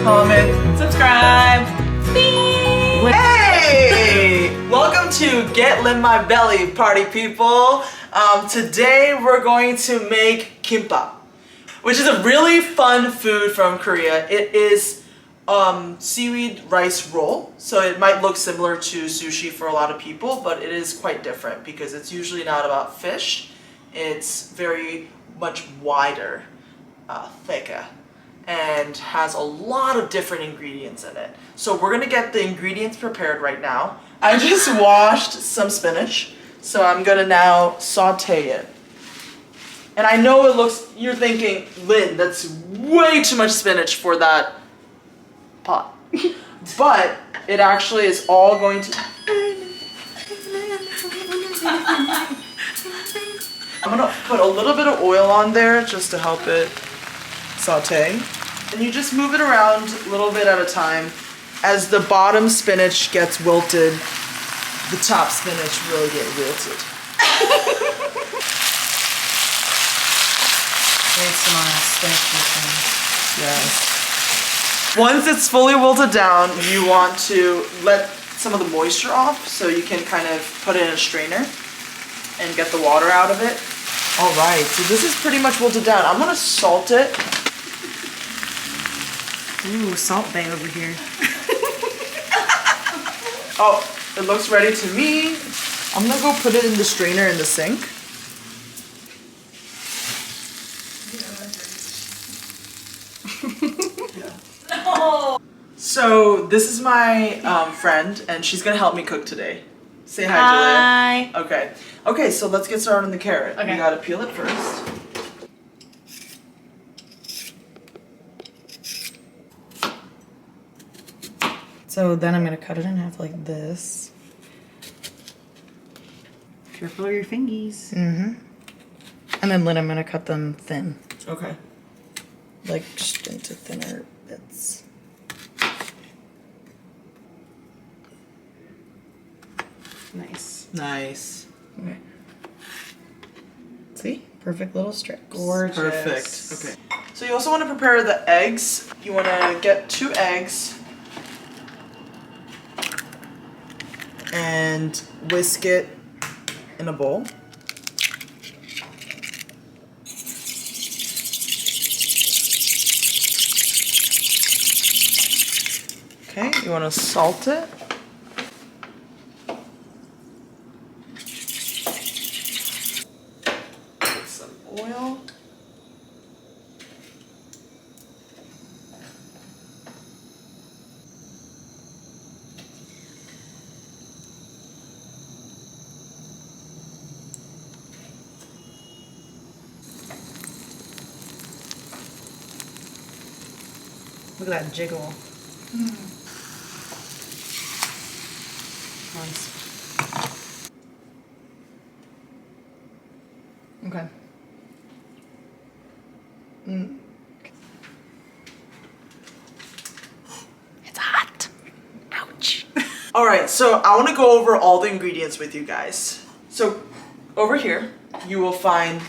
comment, subscribe. Hey! Welcome to Get Lit My Belly, party people. Today we're going to make kimbap, which is a really fun food from Korea. It is seaweed rice roll, so it might look similar to sushi for a lot of people, but it is quite different because it's usually not about fish. It's very much wider, thicker, and has a lot of different ingredients in it. So we're gonna get the ingredients prepared right now. I just washed some spinach, so I'm gonna now saute it. And I know it looks, you're thinking, Lynn, that's way too much spinach for that pot. But it actually is all going to... I'm gonna put a little bit of oil on there just to help it saute. And you just move it around a little bit at a time. As the bottom spinach gets wilted, the top spinach will get wilted. Yes. Once it's fully wilted down, you want to let some of the moisture off so you can kind of put it in a strainer and get the water out of it. All right, so this is pretty much wilted down. I'm gonna salt it. Ooh, Salt Bay over here. Oh, it looks ready to me. I'm gonna go put it in the strainer in the sink. No. So this is my friend, and she's gonna help me cook today. Say hi, Julia. Hi. Okay. Okay, so let's get started on the carrot. Okay. You gotta peel it first. So then I'm gonna cut it in half like this. Careful of your fingies. Mm-hmm. And then I'm gonna cut them thin. Okay. Like just into thinner bits. Nice. Nice. Okay. See? Perfect little strips. Gorgeous. Perfect. Okay. So you also want to prepare the eggs. You want to get 2 eggs and whisk it in a bowl. Okay, you want to salt it. Put some oil. Look at that jiggle. Nice. Okay. It's hot. Ouch. All right, so I want to go over all the ingredients with you guys. So over here, you will find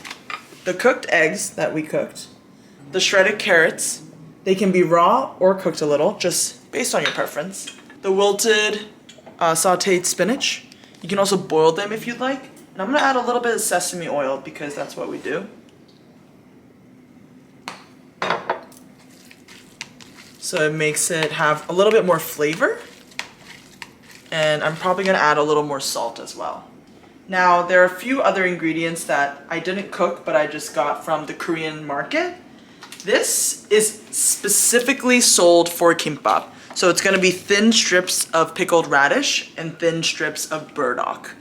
the cooked eggs that we cooked, the shredded carrots. They can be raw or cooked a little, just based on your preference. The wilted sauteed spinach. You can also boil them if you'd like. And I'm gonna add a little bit of sesame oil because that's what we do. So it makes it have a little bit more flavor. And I'm probably gonna add a little more salt as well. Now, there are a few other ingredients that I didn't cook, but I just got from the Korean market. This is specifically sold for kimbap. So it's gonna be thin strips of pickled radish and thin strips of burdock.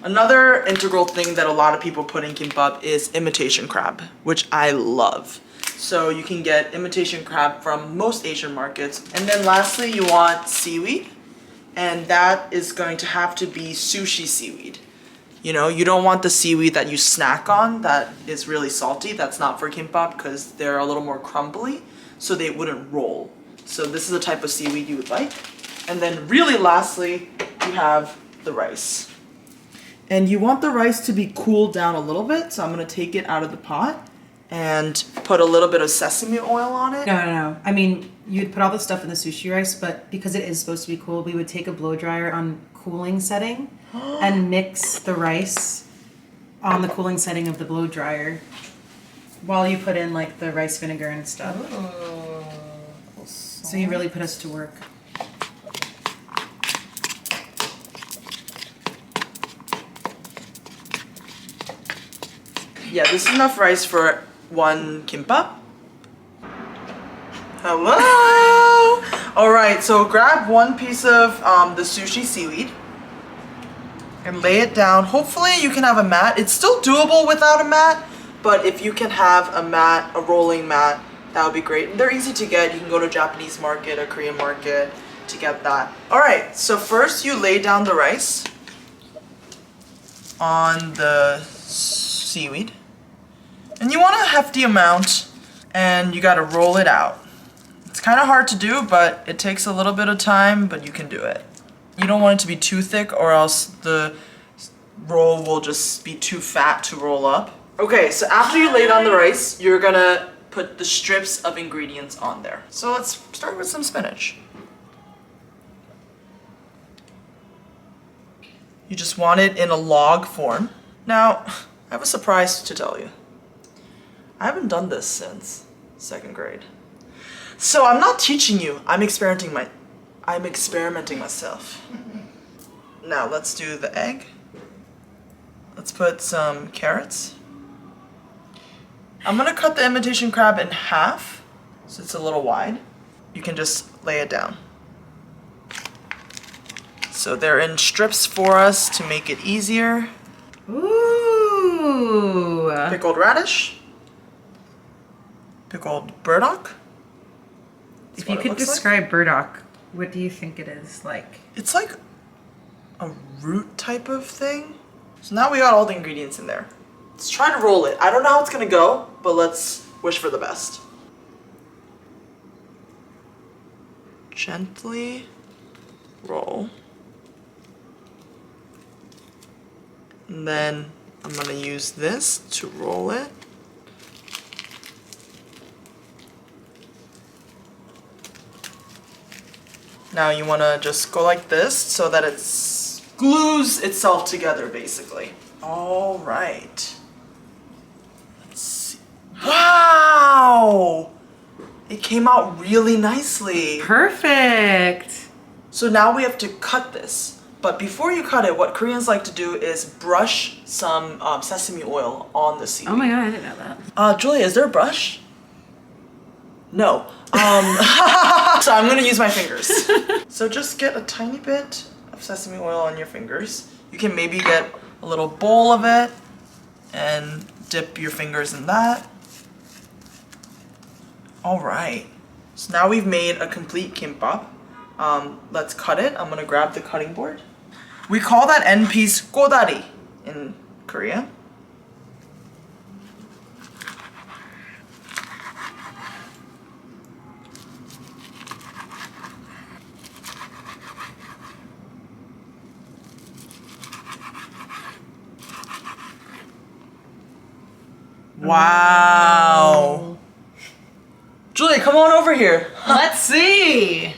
Another integral thing that a lot of people put in kimbap is imitation crab, which I love. So you can get imitation crab from most Asian markets. And then lastly, you want seaweed, and that is going to have to be sushi seaweed. You know, you don't want the seaweed that you snack on that is really salty. That's not for kimbap because they're a little more crumbly, so they wouldn't roll. So this is the type of seaweed you would like. And then really lastly, you have the rice. And you want the rice to be cooled down a little bit, so I'm gonna take it out of the pot and put a little bit of sesame oil on it? No. I mean, you'd put all the stuff in the sushi rice, but because it is supposed to be cool, we would take a blow dryer on cooling setting and mix the rice on the cooling setting of the blow dryer while you put in like the rice vinegar and stuff. So you really put us to work. Yeah, this is enough rice for 1 kimbap. Hello! Alright, so grab 1 piece of the sushi seaweed and lay it down. Hopefully you can have a mat. It's still doable without a mat, but if you can have a mat, a rolling mat, that would be great. They're easy to get. You can go to a Japanese market, a Korean market to get that. Alright, so first you lay down the rice on the seaweed. And you want a hefty amount, and you gotta roll it out. It's kind of hard to do, but it takes a little bit of time, but you can do it. You don't want it to be too thick or else the roll will just be too fat to roll up. Okay, so after you lay down the rice, you're gonna put the strips of ingredients on there. So let's start with some spinach. You just want it in a log form. Now, I have a surprise to tell you. I haven't done this since 2nd grade. So I'm not teaching you, I'm experimenting myself. Now let's do the egg. Let's put some carrots. I'm gonna cut the imitation crab in half, so it's a little wide. You can just lay it down. So they're in strips for us to make it easier. Ooh. Pickled radish. Pickled burdock. If you could describe burdock, what do you think it is like? It's like a root type of thing. So now we got all the ingredients in there. Let's try to roll it. I don't know how it's gonna go, but let's wish for the best. Gently roll. And then I'm gonna use this to roll it. Now you want to just go like this so that it glues itself together, basically. All right. Let's see. Wow! It came out really nicely. Perfect. So now we have to cut this. But before you cut it, what Koreans like to do is brush some sesame oil on the seaweed. Oh my god, I didn't know that. Julia, is there a brush? No. So I'm gonna use my fingers. So just get a tiny bit of sesame oil on your fingers. You can maybe get a little bowl of it and dip your fingers in that. All right. So now we've made a complete kimbap. Let's cut it. I'm gonna grab the cutting board. We call that end piece kodari in Korea. Wow. Julia, come on over here. Let's see.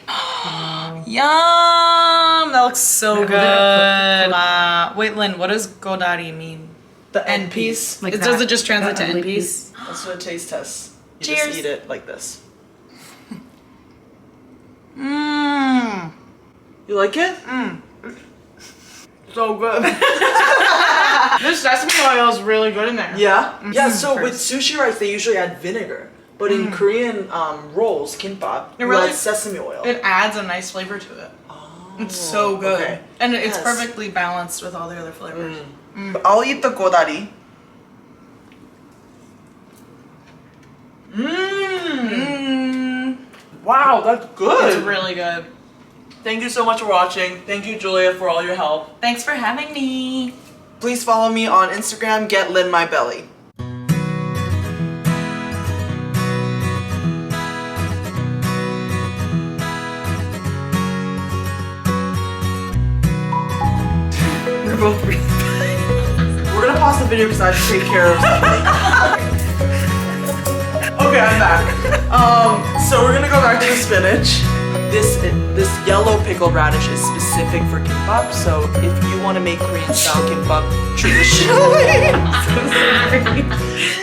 Yum! That looks so Wait, good. hold it Wait, Lynn, what does godari mean? The end piece. Like Does that. it just translate That to end ugly piece? That's what a taste test. You Cheers. just eat it like this. Mmm. You like it? So good. This sesame oil is really good in there. Yeah. Yeah. So with First. sushi rice, they usually add vinegar, but in Korean rolls, kimbap, you really- add sesame oil. It adds a nice flavor to it. Oh, It's so good. okay. And it's Yes. perfectly balanced with all the other flavors. I'll eat the godari. Mmm. Wow, that's good. It's really good. Thank you so much for watching. Thank you, Julia, for all your help. Thanks for having me. Please follow me on Instagram, @LynMyBelly. We're both really bad. We're gonna pause the video because I have to take care of something. Okay. Okay, I'm back. So we're gonna go back to the spinach. This yellow pickled radish is specific for kimbap. So if you want to make Korean style kimbap traditionally,